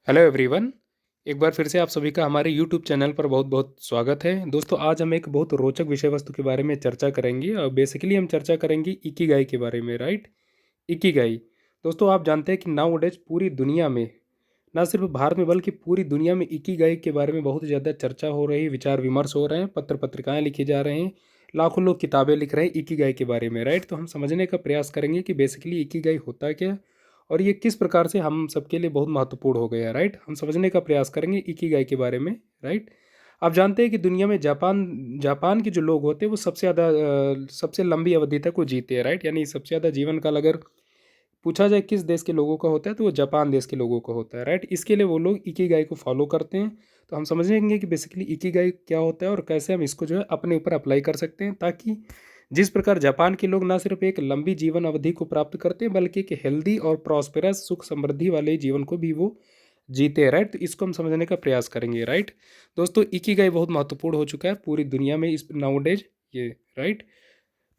Hello everyone. एक बार फिर से आप सभी का हमारे यूट्यूब चैनल पर बहुत बहुत स्वागत है। दोस्तों, आज हम एक बहुत रोचक विषय वस्तु के बारे में चर्चा करेंगे और बेसिकली हम चर्चा करेंगे इकिगाई के बारे में, राइट। इकिगाई। दोस्तों, आप जानते हैं कि नाउ डेज पूरी दुनिया में, ना सिर्फ भारत में बल्कि पूरी दुनिया में इकिगाई के बारे में बहुत ज़्यादा चर्चा हो रही है, विचार विमर्श हो रहे हैं, पत्र पत्रिकाएं लिखी जा रहे हैं, लाखों लोग किताबें लिख रहे हैं इकिगाई के बारे में, राइट। तो हम समझने का प्रयास करेंगे कि बेसिकली इकिगाई होता क्या और ये किस प्रकार से हम सबके लिए बहुत महत्वपूर्ण हो गया है, राइट। हम समझने का प्रयास करेंगे इकिगाई के बारे में, राइट। आप जानते हैं कि दुनिया में जापान जापान के जो लोग होते हैं वो सबसे ज़्यादा सबसे लंबी अवधि तक वो जीते हैं, राइट। यानी सबसे ज़्यादा जीवन काल अगर पूछा जाए किस देश के लोगों का होता है तो वो जापान देश के लोगों का होता है, राइट। इसके लिए वो लोग इकिगाई को फॉलो करते हैं। तो हम समझेंगे कि बेसिकली इकिगाई क्या होता है और कैसे हम इसको जो है अपने ऊपर अप्लाई कर सकते हैं, ताकि जिस प्रकार जापान के लोग ना सिर्फ एक लंबी जीवन अवधि को प्राप्त करते हैं बल्कि एक हेल्दी और प्रॉस्पेरस सुख समृद्धि वाले जीवन को भी वो जीते हैं, राइट। तो इसको हम समझने का प्रयास करेंगे, राइट। दोस्तों, इकिगाई बहुत महत्वपूर्ण हो चुका है पूरी दुनिया में इस नाउडेज, ये, राइट।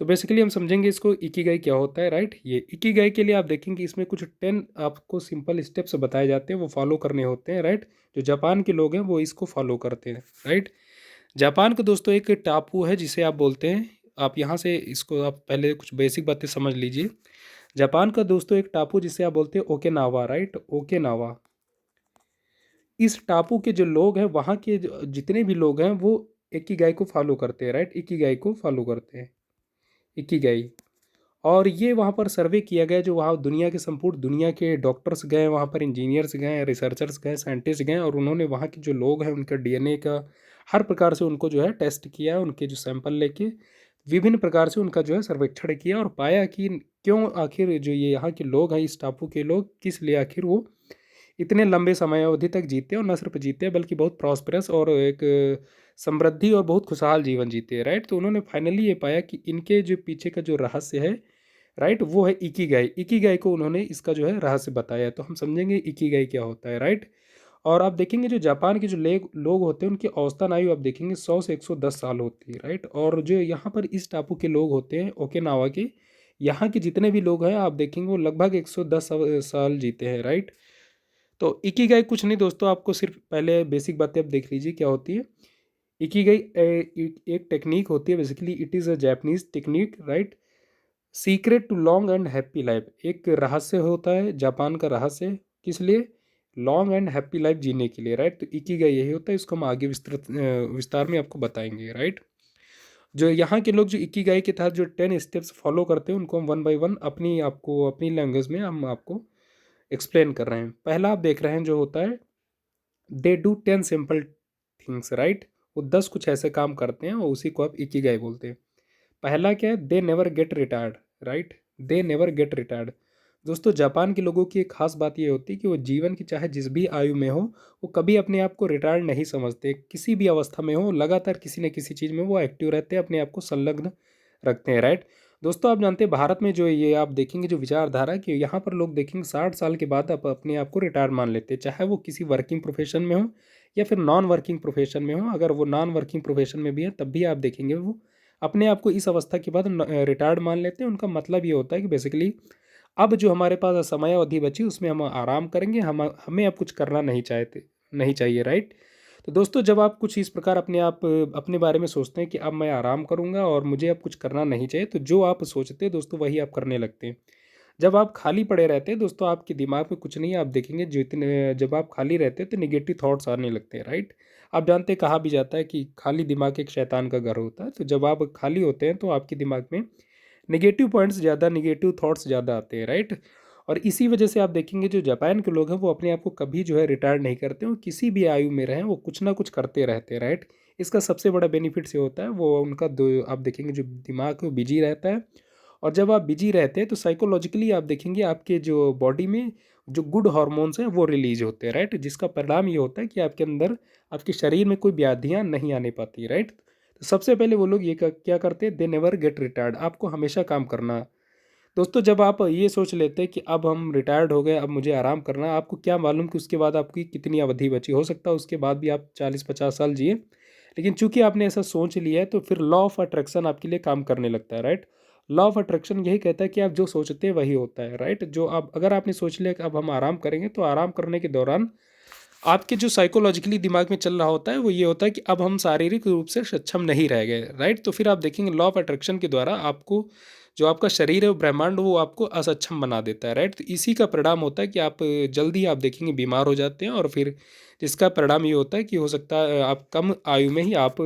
तो बेसिकली हम समझेंगे इसको इकिगाई क्या होता है, राइट। ये इकिगाई के लिए आप देखेंगे इसमें कुछ 10 आपको सिंपल स्टेप्स बताए जाते हैं, वो फॉलो करने होते हैं, राइट। जो जापान के लोग हैं वो इसको फॉलो करते हैं, राइट। जापान का दोस्तों एक टापू है जिसे आप बोलते हैं, आप यहाँ से इसको आप पहले कुछ बेसिक बातें समझ लीजिए। जापान का दोस्तों एक टापू जिसे आप बोलते हैं ओकेनावा, राइट, ओकेनावा। इस टापू के जो लोग हैं, वहाँ के जितने भी लोग हैं वो इकिगाई को फॉलो करते हैं, राइट। इकिगाई को फॉलो करते हैं, इकिगाई। और ये वहाँ पर सर्वे किया गया, जो वहाँ दुनिया के संपूर्ण दुनिया के डॉक्टर्स गए, वहाँ पर इंजीनियर्स गए, रिसर्चर्स गए, साइंटिस्ट गए, और उन्होंने वहाँ के जो लोग हैं उनका डीएनए का हर प्रकार से उनको जो है टेस्ट किया, उनके जो सैंपल लेके विभिन्न प्रकार से उनका जो है सर्वेक्षण किया और पाया कि क्यों आखिर जो ये यहाँ के लोग हैं, इस टापू के लोग, किस लिए आखिर वो इतने लंबे समय अवधि तक जीते, और न सिर्फ जीते बल्कि बहुत प्रॉस्पेरस और एक समृद्धि और बहुत खुशहाल जीवन जीते हैं, राइट। तो उन्होंने फाइनली ये पाया कि इनके जो पीछे का जो रहस्य है, राइट, वो है इकिगाई। इकिगाई को उन्होंने इसका जो है रहस्य बताया। तो हम समझेंगे इकिगाई क्या होता है, राइट। और आप देखेंगे जो जापान के जो लोग होते हैं उनकी औसतन आयु आप देखेंगे 100 से 110 साल होती है, राइट। और जो यहाँ पर इस टापू के लोग होते हैं ओकिनावा के, यहाँ के जितने भी लोग हैं आप देखेंगे वो लगभग 110 साल जीते हैं, राइट। तो इकिगाई कुछ नहीं दोस्तों, आपको सिर्फ पहले बेसिक बातें आप देख लीजिए क्या होती है। इकिगाई एक टेक्निक होती है, basically it is a Japanese technique, right. Secret to long and happy life, एक रहस्य होता है जापान का रहस्य, किस लिए? लॉन्ग एंड हैप्पी लाइफ जीने के लिए, राइट। तो इकिगाई यही होता है, इसको हम आगे विस्तार में आपको बताएंगे, राइट। जो यहाँ के लोग जो इकिगाई के तहत जो 10 स्टेप्स फॉलो करते हैं उनको हम वन बाय वन अपनी लैंग्वेज में हम आपको एक्सप्लेन कर रहे हैं। पहला आप देख रहे हैं जो होता है, they do 10 simple things, right. वो 10 कुछ ऐसे काम करते हैं और उसी को आप इकिगाई बोलते हैं। पहला क्या है? They never get retired, right. They never get retired. दोस्तों, जापान के लोगों की एक खास बात ये होती है कि वो जीवन की चाहे जिस भी आयु में हो, वो कभी अपने आप को रिटायर्ड नहीं समझते। किसी भी अवस्था में हो, लगातार किसी न किसी चीज़ में वो एक्टिव रहते हैं, अपने आप को संलग्न रखते हैं, राइट। दोस्तों, आप जानते हैं भारत में जो ये आप देखेंगे जो विचारधारा है कि यहाँ पर लोग देखेंगे 60 साल के बाद आप अपने आप को रिटायर मान लेते हैं, चाहे वो किसी वर्किंग प्रोफेशन में हो या फिर नॉन वर्किंग प्रोफेशन में हो। अगर वो नॉन वर्किंग प्रोफेशन में भी है तब भी आप देखेंगे वो अपने आप को इस अवस्था के बाद रिटायर्ड मान लेते हैं। उनका मतलब ये होता है कि बेसिकली अब जो हमारे पास समय अवधि बची उसमें हम आराम करेंगे, हम हमें अब कुछ करना नहीं चाहिए, राइट। तो दोस्तों, जब आप कुछ इस प्रकार अपने बारे में सोचते हैं कि अब मैं आराम करूंगा और मुझे अब कुछ करना नहीं चाहिए, तो जो आप सोचते हैं दोस्तों वही आप करने लगते हैं। जब आप खाली पड़े रहते हैं दोस्तों, आपके दिमाग में कुछ नहीं, आप देखेंगे जितने जब आप खाली रहते हैं तो निगेटिव थॉट्स आने लगते हैं, राइट। आप जानते हैं, कहा भी जाता है कि खाली दिमाग एक शैतान का घर होता है। तो जब आप खाली होते हैं तो आपके दिमाग में निगेटिव पॉइंट्स ज़्यादा, निगेटिव थॉट्स ज़्यादा आते हैं, राइट। और इसी वजह से आप देखेंगे जो जापान के लोग हैं वो अपने आप को कभी जो है रिटायर नहीं करते, वो किसी भी आयु में रहें वो कुछ ना कुछ करते रहते हैं, राइट। इसका सबसे बड़ा बेनिफिट ये होता है, वो उनका दो आप देखेंगे जो दिमाग है वो बिजी रहता है। और जब आप बिजी रहते हैं तो साइकोलॉजिकली आप देखेंगे आपके जो बॉडी में जो गुड हार्मोन्स हैं वो रिलीज होते हैं, राइट। जिसका परिणाम ये होता है कि आपके अंदर, आपके शरीर में कोई व्याधियाँ नहीं आने पाती, राइट। तो सबसे पहले वो लोग ये क्या करते हैं, दे नेवर गेट रिटायर्ड, आपको हमेशा काम करना। दोस्तों, जब आप ये सोच लेते हैं कि अब हम रिटायर्ड हो गए, अब मुझे आराम करना है, आपको क्या मालूम कि उसके बाद आपकी कितनी अवधि बची, हो सकता है उसके बाद भी आप 40-50 साल जिए। लेकिन चूंकि आपने ऐसा सोच लिया है तो फिर लॉ ऑफ अट्रैक्शन आपके लिए काम करने लगता है, राइट। लॉ ऑफ अट्रैक्शन यही कहता है कि आप जो सोचते हैं वही होता है, राइट। जो आप अगर आपने सोच लिया कि अब हम आराम करेंगे, तो आराम करने के दौरान आपके जो साइकोलॉजिकली दिमाग में चल रहा होता है वो ये होता है कि अब हम शारीरिक रूप से सक्षम नहीं रह गए, राइट। तो फिर आप देखेंगे लॉ ऑफ अट्रैक्शन के द्वारा आपको जो आपका शरीर है वो ब्रह्मांड वो आपको असक्षम बना देता है, राइट। तो इसी का परिणाम होता है कि आप जल्दी आप देखेंगे बीमार हो जाते हैं, और फिर जिसका परिणाम ये होता है कि हो सकता है आप कम आयु में ही आप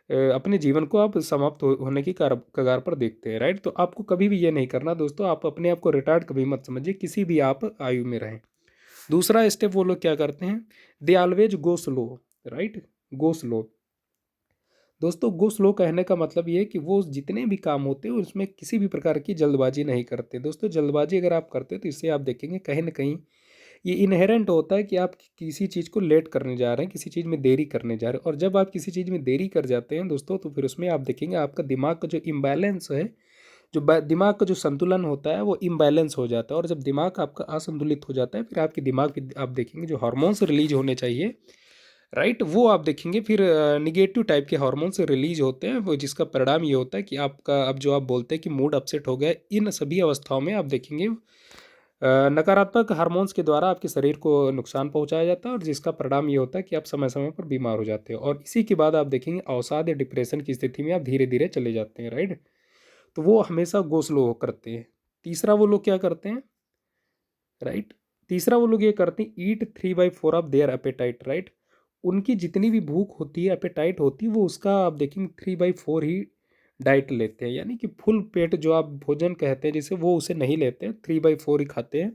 अपने जीवन को आप समाप्त होने की कगार पर देखते हैं, राइट। तो आपको कभी भी ये नहीं करना दोस्तों, आप अपने आप को रिटायर्ड कभी मत समझिए, किसी भी आप आयु में रहें। दूसरा स्टेप वो लोग क्या करते हैं, they always go slow, right, go slow. दोस्तों गो स्लो कहने का मतलब ये है कि वो जितने भी काम होते हैं उसमें किसी भी प्रकार की जल्दबाजी नहीं करते। दोस्तों जल्दबाजी अगर आप करते तो इससे आप देखेंगे कहीं ना कहीं ये इनहेरेंट होता है कि आप किसी चीज़ को लेट करने जा रहे हैं, किसी चीज़ में देरी करने जा रहे हैं। और जब आप किसी चीज़ में देरी कर जाते हैं दोस्तों, तो फिर उसमें आप देखेंगे आपका दिमाग का जो इम्बैलेंस है, जो दिमाग का जो संतुलन होता है वो इम्बैलेंस हो जाता है। और जब दिमाग आपका असंतुलित हो जाता है, फिर आपके दिमाग पे आप देखेंगे जो हार्मोन्स रिलीज होने चाहिए, राइट, वो आप देखेंगे फिर निगेटिव टाइप के हार्मोन्स रिलीज होते हैं, वो जिसका परिणाम ये होता है कि आपका अब जो आप बोलते हैं कि मूड अपसेट हो गया, इन सभी अवस्थाओं में आप देखेंगे नकारात्मक हार्मोन्स के द्वारा आपके शरीर को नुकसान पहुंचाया जाता है, और जिसका परिणाम ये होता है कि आप समय समय पर बीमार हो जाते हो, और इसी के बाद आप देखेंगे अवसाद या डिप्रेशन की स्थिति में आप धीरे धीरे चले जाते हैं, राइट। तो वो हमेशा गो स्लो करते हैं। तीसरा वो लोग क्या करते हैं, राइट, तीसरा वो लोग ये करते हैं ईट 3/4 ऑफ देयर एपेटाइट, राइट। उनकी जितनी भी भूख होती है, एपेटाइट होती है, वो उसका आप देखेंगे 3/4 ही डाइट लेते हैं, यानी कि फुल पेट जो आप भोजन कहते हैं जिसे, वो उसे नहीं लेते हैं, 3/4 ही खाते हैं।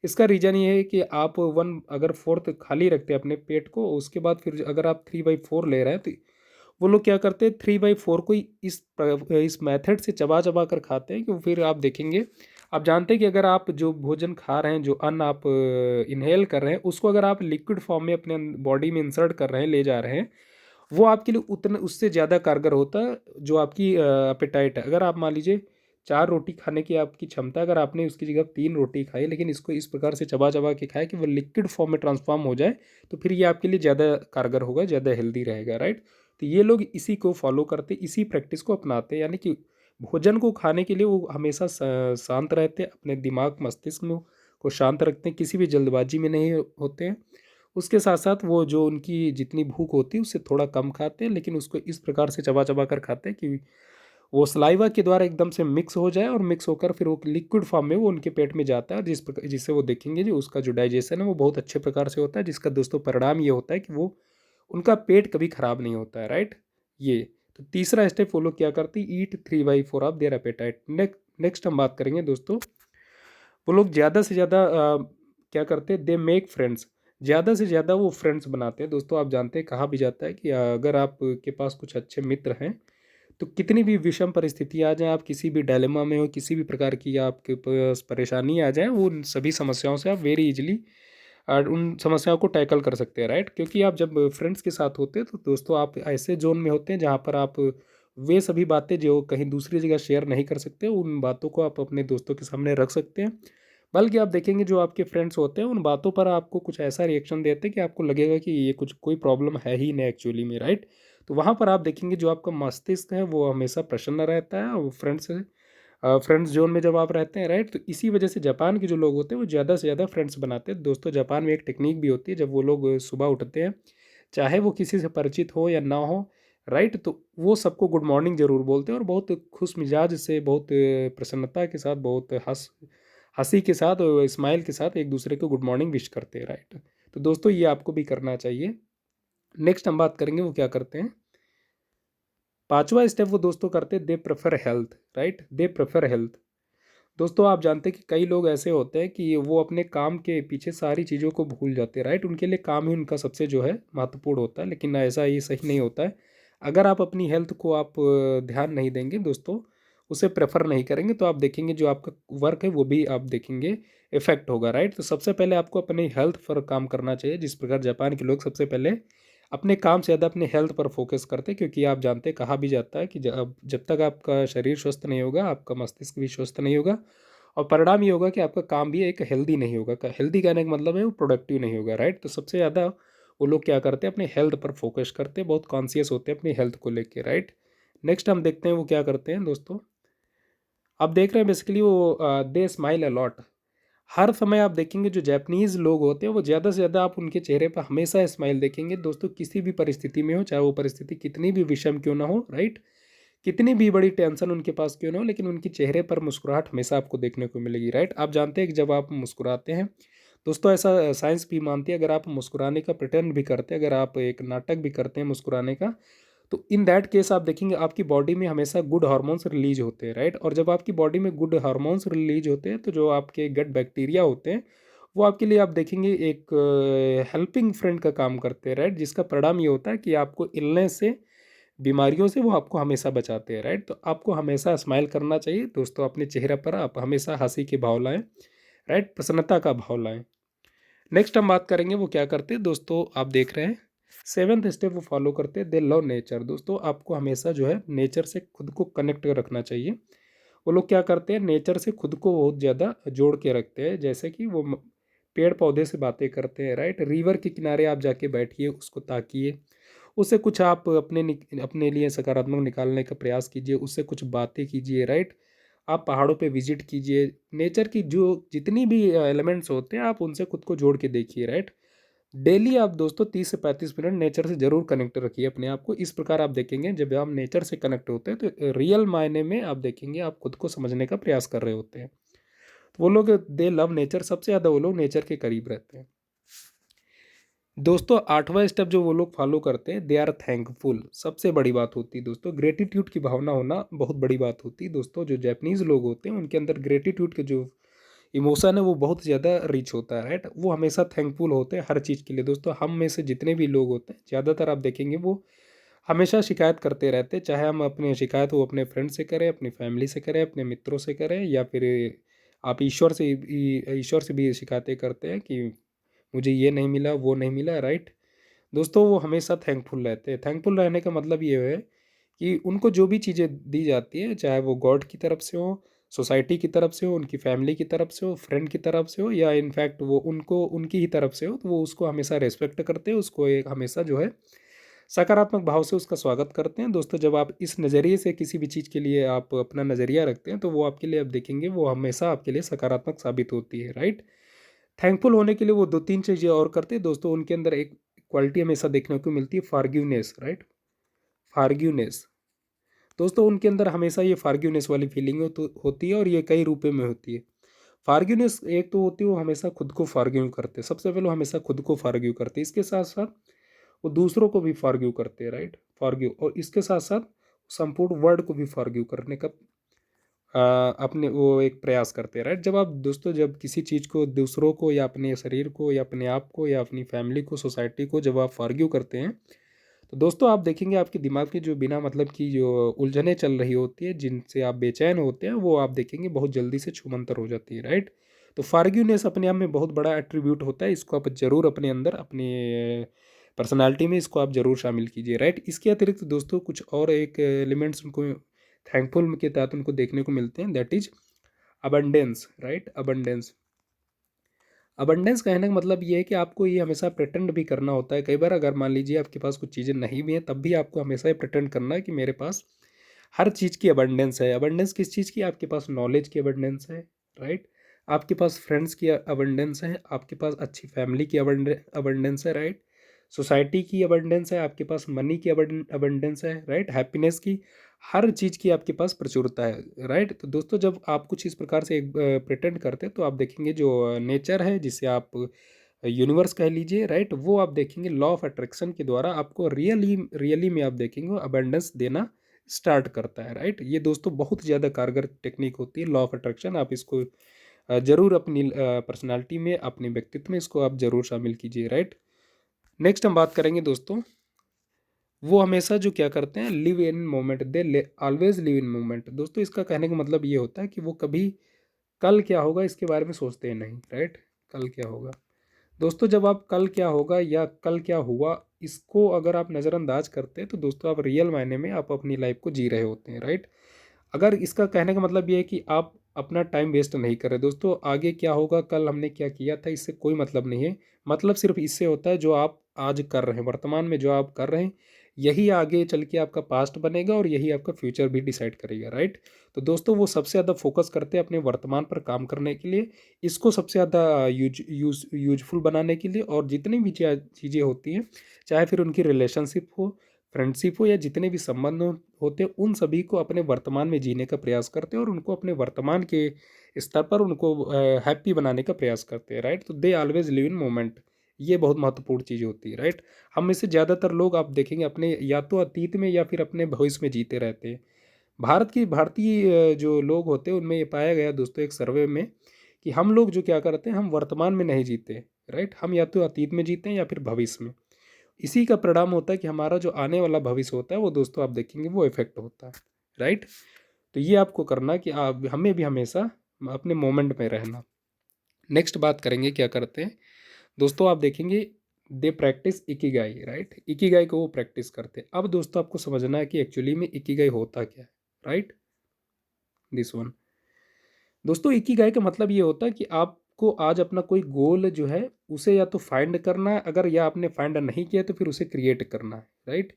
इसका रीज़न ये है कि आप वन अगर फोर्थ खाली रखते हैं अपने पेट को, उसके बाद फिर अगर आप 3/4 ले रहे हैं, तो वो लोग क्या करते हैं 3/4 को ही इस मेथड से चबा चबा कर खाते हैं कि फिर आप देखेंगे, आप जानते हैं कि अगर आप जो भोजन खा रहे हैं, जो अन्न आप इनहेल कर रहे हैं, उसको अगर आप लिक्विड फॉर्म में अपने बॉडी में इंसर्ट कर रहे हैं, ले जा रहे हैं, वो आपके लिए उतना उससे ज़्यादा कारगर होता है जो आपकी अपेटाइट है। अगर आप मान लीजिए 4 रोटी खाने की आपकी क्षमता, अगर आपने उसकी जगह 3 रोटी खाई, लेकिन इसको इस प्रकार से चबा चबा के खाया कि वो लिक्विड फॉर्म में ट्रांसफॉर्म हो जाए, तो फिर ये आपके लिए ज़्यादा कारगर होगा, ज़्यादा हेल्दी रहेगा, राइट। तो ये लोग इसी को फॉलो करते, इसी प्रैक्टिस को अपनाते हैं, यानी कि भोजन को खाने के लिए वो हमेशा शांत रहते हैं, अपने दिमाग मस्तिष्क में को शांत रखते हैं, किसी भी जल्दबाजी में नहीं होते हैं। उसके साथ साथ वो जो उनकी जितनी भूख होती है उससे थोड़ा कम खाते हैं, लेकिन उसको इस प्रकार से चबा चबा कर खाते हैं कि वो सलाइवा के द्वारा एकदम से मिक्स हो जाए, और मिक्स होकर फिर वो लिक्विड फॉर्म में वो उनके पेट में जाता है, जिससे वो देखेंगे जो उसका जो डाइजेशन है वो बहुत अच्छे प्रकार से होता है, जिसका दोस्तों परिणाम ये होता है कि वो उनका पेट कभी खराब नहीं होता है, राइट। ये तो तीसरा स्टेप वो लोग क्या करते हैं, ईट 3/4 ऑफ देयर एपेटाइट। नेक्स्ट हम बात करेंगे दोस्तों, वो लोग ज़्यादा से ज़्यादा क्या करते हैं, दे मेक फ्रेंड्स। ज़्यादा से ज़्यादा वो फ्रेंड्स बनाते हैं। दोस्तों आप जानते हैं, कहा भी जाता है कि अगर आपके पास कुछ अच्छे मित्र हैं, तो कितनी भी विषम परिस्थिति आ जाए, आप किसी भी डायलेमा में हो, किसी भी प्रकार की आपके पास परेशानी आ जाए, वो उन सभी समस्याओं से आप वेरी इजीली उन समस्याओं को टैकल कर सकते हैं, राइट। क्योंकि आप जब फ्रेंड्स के साथ होते हैं तो दोस्तों आप ऐसे जोन में होते हैं जहाँ पर आप वे सभी बातें जो कहीं दूसरी जगह शेयर नहीं कर सकते, उन बातों को आप अपने दोस्तों के सामने रख सकते हैं। बल्कि आप देखेंगे जो आपके फ्रेंड्स होते हैं उन बातों पर आपको कुछ ऐसा रिएक्शन देते हैं कि आपको लगेगा कि ये कुछ कोई प्रॉब्लम है ही नहीं एक्चुअली में, राइट। तो वहाँ पर आप देखेंगे जो आपका मस्तिष्क है वो हमेशा प्रसन्न रहता है, और फ्रेंड्स जोन में जब आप रहते हैं, राइट। तो इसी वजह से जापान के जो लोग होते हैं वो ज़्यादा से ज़्यादा फ्रेंड्स बनाते हैं। दोस्तों जापान में एक टेक्निक भी होती है, जब वो लोग सुबह उठते हैं, चाहे वो किसी से परिचित हो या ना हो, राइट, तो वो सबको गुड मॉर्निंग ज़रूर बोलते हैं, और बहुत खुश मिजाज से, बहुत प्रसन्नता के साथ, बहुत हंसी के साथ और स्माइल के साथ एक दूसरे को गुड मॉर्निंग विश करते हैं, राइट। तो दोस्तों ये आपको भी करना चाहिए। नेक्स्ट हम बात करेंगे वो क्या करते हैं, पांचवा स्टेप वो दोस्तों करते हैं, they prefer health, right, they prefer health. दोस्तों आप जानते हैं कि कई लोग ऐसे होते हैं कि वो अपने काम के पीछे सारी चीज़ों को भूल जाते हैं, राइट। उनके लिए काम ही उनका सबसे जो है महत्वपूर्ण होता है, लेकिन ऐसा ये सही नहीं होता है। अगर आप अपनी हेल्थ को आप ध्यान नहीं देंगे दोस्तों, उसे प्रेफर नहीं करेंगे, तो आप देखेंगे जो आपका वर्क है वो भी आप देखेंगे इफेक्ट होगा, राइट। तो सबसे पहले आपको अपनी हेल्थ पर काम करना चाहिए, जिस प्रकार जापान के लोग सबसे पहले अपने काम से ज़्यादा अपने हेल्थ पर फोकस करते हैं, क्योंकि आप जानते हैं, कहा भी जाता है कि जब तक आपका शरीर स्वस्थ नहीं होगा, आपका मस्तिष्क भी स्वस्थ नहीं होगा, और परिणाम ये होगा कि आपका काम भी एक हेल्दी नहीं होगा। हेल्दी कहने का मतलब है वो प्रोडक्टिव नहीं होगा, राइट। तो सबसे ज़्यादा वो लोग क्या करते हैं, अपने हेल्थ पर फोकस करते हैं, बहुत कॉन्शियस होते हैं अपनी हेल्थ को लेके, राइट। नेक्स्ट हम देखते हैं वो क्या करते हैं दोस्तों, आप देख रहे हैं बेसिकली वो दे स्माइल अलॉट, हर समय आप देखेंगे जो जापानीज़ लोग होते हैं वो ज़्यादा से ज़्यादा आप उनके चेहरे पर हमेशा स्माइल देखेंगे दोस्तों, किसी भी परिस्थिति में हो, चाहे वो परिस्थिति कितनी भी विषम क्यों ना हो, राइट? कितनी भी बड़ी टेंशन उनके पास क्यों ना हो, लेकिन उनके चेहरे पर मुस्कुराहट हमेशा आपको देखने को मिलेगी, राइट? आप जानते हैं कि जब आप मुस्कुराते हैं, दोस्तों ऐसा साइंस भी मानती है, अगर आप मुस्कुराने का प्रिटेंड भी करते हैं, अगर आप एक नाटक भी करते हैं मुस्कुराने का, तो इन दैट केस आप देखेंगे आपकी बॉडी में हमेशा गुड हार्मोन्स रिलीज होते हैं, राइट? और जब आपकी बॉडी में गुड हार्मोन्स रिलीज होते हैं तो जो आपके गट बैक्टीरिया होते हैं वो आपके लिए आप देखेंगे एक हेल्पिंग फ्रेंड का काम करते हैं, राइट? जिसका परिणाम ये होता है कि आपको इलनेस से, बीमारियों से वो आपको हमेशा बचाते हैं, राइट? तो आपको हमेशा स्माइल करना चाहिए दोस्तों, अपने चेहरे पर आप हमेशा हंसी के भाव लाएं, राइट? प्रसन्नता का भाव लाएं। नेक्स्ट हम बात करेंगे वो क्या करते हैं दोस्तों, आप देख रहे हैं सेवन्थ स्टेप वो फॉलो करते हैं, दे लव नेचर। दोस्तों आपको हमेशा जो है नेचर से खुद को कनेक्ट रखना चाहिए। वो लोग क्या करते हैं, नेचर से खुद को बहुत ज़्यादा जोड़ के रखते हैं, जैसे कि वो पेड़ पौधे से बातें करते हैं, राइट? रिवर के किनारे आप जाके बैठिए, उसको ताकिए, उससे कुछ आप अपने लिए सकारात्मक निकालने का प्रयास कीजिए, उससे कुछ बातें कीजिए, राइट? आप पहाड़ों पे विजिट कीजिए, नेचर की जो जितनी भी एलिमेंट्स होते हैं आप उनसे खुद को जोड़ के देखिए, राइट? डेली आप दोस्तों 30 से 35 मिनट नेचर से ज़रूर कनेक्ट रखिए अपने आप को। इस प्रकार आप देखेंगे जब हम नेचर से कनेक्ट होते हैं तो रियल मायने में आप देखेंगे आप खुद को समझने का प्रयास कर रहे होते हैं। तो वो लोग दे लव नेचर, सबसे ज़्यादा वो लोग नेचर के करीब रहते हैं। दोस्तों 8वां स्टेप जो वो लोग फॉलो करते हैं, दे आर थैंकफुल। सबसे बड़ी बात होती है दोस्तों, ग्रेटिट्यूड की भावना होना बहुत बड़ी बात होती है दोस्तों। जो जापानीज़ लोग होते हैं उनके अंदर ग्रेटिट्यूड के जो इमोशन है वो बहुत ज़्यादा रिच होता है, राइट? वो हमेशा थैंकफुल होते हैं हर चीज़ के लिए। दोस्तों हम में से जितने भी लोग होते हैं ज़्यादातर आप देखेंगे वो हमेशा शिकायत करते रहते हैं, चाहे हम अपने शिकायत वो अपने फ्रेंड से करें, अपनी फैमिली से करें, अपने मित्रों से करें, या फिर आप ईश्वर से भी शिकायतें करते हैं कि मुझे ये नहीं मिला, वो नहीं मिला, राइट? दोस्तों वो हमेशा थैंकफुल रहते हैं। थैंकफुल रहने का मतलब ये है कि उनको जो भी चीज़ें दी जाती है, चाहे वो गॉड की तरफ से हो, सोसाइटी की तरफ से हो, उनकी फैमिली की तरफ से हो, फ्रेंड की तरफ से हो, या इनफैक्ट वो उनको उनकी ही तरफ से हो, तो वो उसको हमेशा रेस्पेक्ट करते हैं, उसको एक हमेशा जो है सकारात्मक भाव से उसका स्वागत करते हैं। दोस्तों जब आप इस नज़रिए से किसी भी चीज़ के लिए आप अपना नज़रिया रखते हैं तो वो आपके लिए, आप देखेंगे वो हमेशा आपके लिए सकारात्मक साबित होती है, राइट? थैंकफुल होने के लिए वो 2-3 चीज़ें और करते हैं दोस्तों। उनके अंदर एक क्वालिटी हमेशा देखने को मिलती है, फॉरगिवनेस, राइट? फॉरगिवनेस। दोस्तों उनके अंदर हमेशा ये फॉरगिवनेस वाली फीलिंग तो होती है, और ये कई रूपों में होती है। फॉरगिवनेस एक तो होती है वो हमेशा खुद को फॉरगिव करते हैं, सबसे पहले वो हमेशा खुद को फॉरगिव करते हैं, इसके साथ साथ वो दूसरों को भी फॉरगिव करते हैं, राइट? फॉरगिव, और इसके साथ साथ संपूर्ण वर्ल्ड को भी फॉरगिव करने का अपने वो एक प्रयास करते हैं, राइट? जब आप दोस्तों जब किसी चीज़ को, दूसरों को, या अपने शरीर को, या अपने आप को, या अपनी फैमिली को, सोसाइटी को जब आप फॉरगिव करते हैं तो दोस्तों आप देखेंगे आपके दिमाग की जो बिना मतलब की जो उलझनें चल रही होती है, जिनसे आप बेचैन होते हैं, वो आप देखेंगे बहुत जल्दी से छूमंतर हो जाती है, राइट? तो फॉरगिवनेस अपने आप में बहुत बड़ा एट्रीब्यूट होता है, इसको आप ज़रूर अपने अंदर, अपने पर्सनालिटी में इसको आप ज़रूर शामिल कीजिए, राइट? इसके अतिरिक्त दोस्तों कुछ और एक एलिमेंट्स उनको थैंकफुल के तहत उनको देखने को मिलते हैं, that is abundance, right? Abundance. Abundance कहने का मतलब ये है कि आपको ये हमेशा प्रिटेंड भी करना होता है। कई बार अगर मान लीजिए आपके पास कुछ चीज़ें नहीं भी हैं, तब भी आपको हमेशा ये प्रिटेंड करना है कि मेरे पास हर चीज़ की अबंडेंस है। अबंडेंस किस चीज़ की? आपके पास नॉलेज की अबंडेंस है, राइट? आपके पास फ्रेंड्स की अबंडेंस है, आपके पास अच्छी फैमिली की अबंडेंस है, राइट? सोसाइटी की अबंडेंस है, आपके पास मनी की अबंडेंस है, राइट? हैप्पीनेस की, हर चीज़ की आपके पास प्रचुरता है, राइट? तो दोस्तों जब आप कुछ इस प्रकार से एक प्रिटेंड करते हैं तो आप देखेंगे जो नेचर है, जिसे आप यूनिवर्स कह लीजिए, राइट? वो आप देखेंगे लॉ ऑफ अट्रैक्शन के द्वारा आपको रियली रियली में आप देखेंगे अबंडेंस देना स्टार्ट करता है, राइट? ये दोस्तों बहुत ज़्यादा कारगर टेक्निक होती है लॉ ऑफ अट्रैक्शन। आप इसको ज़रूर अपनी पर्सनालिटी में, अपने व्यक्तित्व में इसको आप ज़रूर शामिल कीजिए, राइट? नेक्स्ट हम बात करेंगे दोस्तों, वो हमेशा जो क्या करते हैं, live in moment, they always live in moment. दोस्तों इसका कहने का मतलब ये होता है कि वो कभी कल क्या होगा इसके बारे में सोचते हैं नहीं, राइट? कल क्या होगा। दोस्तों जब आप कल क्या होगा या कल क्या हुआ इसको अगर आप नज़रअंदाज करते हैं तो दोस्तों आप रियल मायने में आप अपनी लाइफ को जी रहे होते हैं, राइट? अगर इसका कहने का मतलब ये है कि आप अपना टाइम वेस्ट नहीं कर रहे दोस्तों, आगे क्या होगा, कल हमने क्या किया था, इससे कोई मतलब नहीं है। मतलब सिर्फ इससे होता है जो आप आज कर रहे हैं, वर्तमान में जो आप कर रहे हैं, यही आगे चल के आपका पास्ट बनेगा और यही आपका फ्यूचर भी डिसाइड करेगा, राइट। तो दोस्तों वो सबसे ज़्यादा फोकस करते हैं अपने वर्तमान पर काम करने के लिए, इसको सबसे ज़्यादा यूजफुल बनाने के लिए, और जितनी भी चीज़ें होती हैं, चाहे फिर उनकी रिलेशनशिप हो, फ्रेंडशिप हो, या जितने भी संबंध होते हैं, उन सभी को अपने वर्तमान में जीने का प्रयास करते हैं और उनको अपने वर्तमान के स्तर पर उनको हैप्पी बनाने का प्रयास करते हैं, राइट। तो they always live in moment, ये बहुत महत्वपूर्ण चीज़ होती है, राइट। हम में से ज़्यादातर लोग आप देखेंगे अपने या तो अतीत में या फिर अपने भविष्य में जीते रहते हैं। भारतीय जो लोग होते हैं उनमें ये पाया गया दोस्तों एक सर्वे में कि हम लोग जो क्या करते हैं, हम वर्तमान में नहीं जीते, राइट। हम या तो अतीत में जीते हैं या फिर भविष्य में। इसी का परिणाम होता है कि हमारा जो आने वाला भविष्य होता है वो दोस्तों आप देखेंगे वो इफेक्ट होता है, राइट। तो ये आपको करना कि आप हमें भी हमेशा अपने मोमेंट में रहना। नेक्स्ट बात करेंगे क्या करते हैं दोस्तों, आप देखेंगे they practice Ikigai, right. Ikigai को वो प्रैक्टिस करते हैं। अब दोस्तों आपको समझना है कि एक्चुअली में इकिगाई होता क्या है, राइट। दिस वन दोस्तों, इकिगाई का मतलब ये होता है कि आपको आज अपना कोई गोल जो है उसे या तो फाइंड करना है, अगर या आपने फाइंड नहीं किया तो फिर उसे क्रिएट करना है, राइट।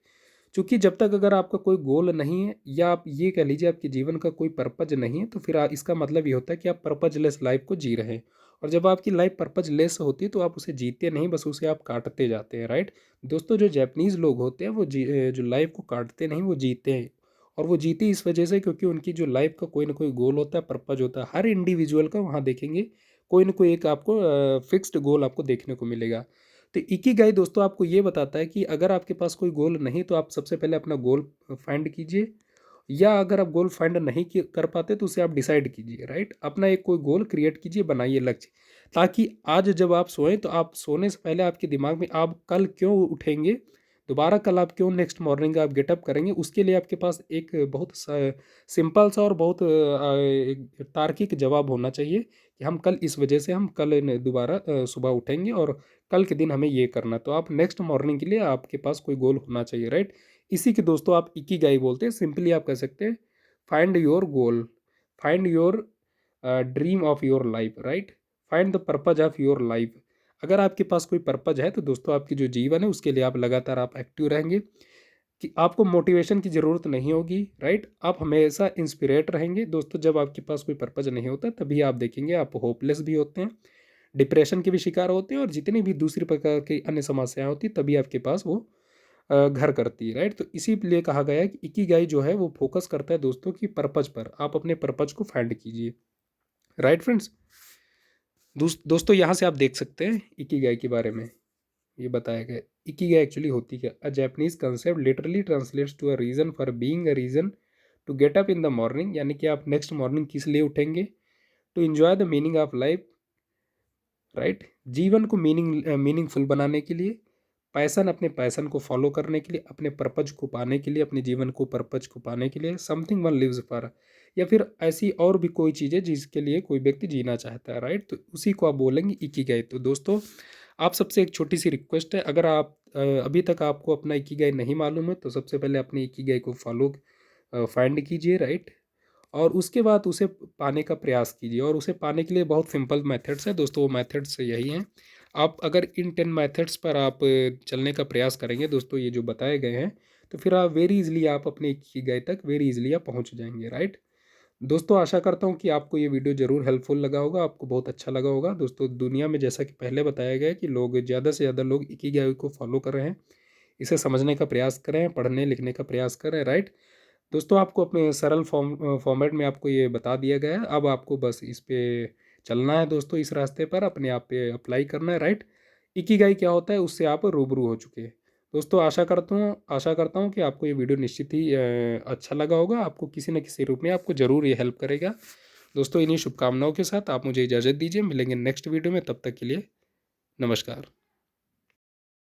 क्योंकि जब तक अगर आपका कोई गोल नहीं है या आप ये कह लीजिए आपके जीवन का कोई पर्पज नहीं है, तो फिर इसका मतलब ये होता है कि आप पर्पजलेस लाइफ को जी रहे हैं। और जब आपकी लाइफ पर्पजलेस होती है तो आप उसे जीते नहीं, बस उसे आप काटते जाते हैं, राइट। दोस्तों जो जैपनीज़ लोग होते हैं वो जो लाइफ को काटते नहीं, वो जीते हैं। और वो जीते इस वजह से क्योंकि उनकी जो लाइफ का कोई ना कोई गोल होता है, पर्पज होता है। हर इंडिविजुअल का वहाँ देखेंगे कोई ना कोई एक आपको फिक्स्ड गोल आपको देखने को मिलेगा। तो इकिगाई दोस्तों आपको ये बताता है कि अगर आपके पास कोई गोल नहीं तो आप सबसे पहले अपना गोल फाइंड कीजिए, या अगर आप गोल फाइंड नहीं कर पाते तो उसे आप डिसाइड कीजिए, राइट। अपना एक कोई गोल क्रिएट कीजिए, बनाइए लक्ष्य, ताकि आज जब आप सोएं तो आप सोने से पहले आपके दिमाग में आप कल क्यों उठेंगे, दोबारा कल आप क्यों नेक्स्ट मॉर्निंग आप गेटअप करेंगे, उसके लिए आपके पास एक बहुत सिंपल सा और बहुत एक तार्किक जवाब होना चाहिए कि हम कल इस वजह से हम कल दोबारा सुबह उठेंगे और कल के दिन हमें ये करना। तो आप नेक्स्ट मॉर्निंग के लिए आपके पास कोई गोल होना चाहिए, राइट। इसी के दोस्तों आप इकिगाई बोलते हैं। सिंपली आप कह सकते हैं find your goal, find your dream of your life, right. Find the purpose of your life. अगर आपके पास कोई पर्पज है तो दोस्तों आपकी जो जीवन है उसके लिए आप लगातार आप एक्टिव रहेंगे, कि आपको मोटिवेशन की ज़रूरत नहीं होगी, राइट। आप हमेशा इंस्पिरेट रहेंगे दोस्तों। जब आपके पास कोई पर्पज नहीं होता तभी आप देखेंगे आप होपलेस भी होते हैं, डिप्रेशन के भी शिकार होते हैं, और जितनी भी दूसरी प्रकार की अन्य समस्याएं होती तभी आपके पास वो घर करती है, राइट। तो इसीलिए कहा गया है कि इकिगाई जो है वो फोकस करता है दोस्तों की पर्पज पर। आप अपने पर्पज को फाइंड कीजिए, राइट फ्रेंड्स। दोस्तों यहाँ से आप देख सकते हैं इकिगाई के बारे में ये बताया गया। इकिगाई एक्चुअली होती क्या, a Japanese concept literally translates to a reason for being, a reason to get up in the morning, यानी कि आप नेक्स्ट मॉर्निंग किस लिए उठेंगे, to enjoy the meaning of life, right. जीवन को मीनिंगफुल बनाने के लिए, पैसन अपने पैसन को फॉलो करने के लिए, अपने पर्पज को पाने के लिए, अपने जीवन को पर्पज को पाने के लिए, समथिंग वन लिव्स फॉर, या फिर ऐसी और भी कोई चीज़ है जिसके लिए कोई व्यक्ति जीना चाहता है, राइट। तो उसी को आप बोलेंगे इकिगाई। तो दोस्तों आप सबसे एक छोटी सी रिक्वेस्ट है, अगर आप अभी तक आपको अपना इकिगाई नहीं मालूम है तो सबसे पहले अपने इकिगाई को फॉलो फाइंड कीजिए, राइट। और उसके बाद उसे पाने का प्रयास कीजिए, और उसे पाने के लिए बहुत सिंपल मेथड्स है दोस्तों। वो मेथड्स यही हैं। आप अगर इन 10 मेथड्स पर आप चलने का प्रयास करेंगे दोस्तों, ये जो बताए गए हैं, तो फिर आप वेरी इजली आप अपने इकिगाई तक वेरी इजली आप पहुंच जाएंगे, राइट। दोस्तों आशा करता हूँ कि आपको ये वीडियो ज़रूर हेल्पफुल लगा होगा, आपको बहुत अच्छा लगा होगा दोस्तों। दुनिया में जैसा कि पहले बताया गया है कि लोग ज़्यादा से ज़्यादा लोग इकिगाई को फॉलो कर रहे हैं, इसे समझने का प्रयास करें, पढ़ने लिखने का प्रयास करें, राइट। दोस्तों आपको अपने सरल फॉर्मेट में आपको ये बता दिया गया है। अब आपको बस इस पे चलना है दोस्तों, इस रास्ते पर अपने आप पे अप्लाई करना है, राइट। इकिगाई क्या होता है उससे आप रूबरू हो चुके हैं। दोस्तों आशा करता हूँ कि आपको ये वीडियो निश्चित ही अच्छा लगा होगा, आपको किसी न किसी रूप में आपको ज़रूर ये हेल्प करेगा। दोस्तों इन्हीं शुभकामनाओं के साथ आप मुझे इजाज़त दीजिए, मिलेंगे नेक्स्ट वीडियो में, तब तक के लिए नमस्कार।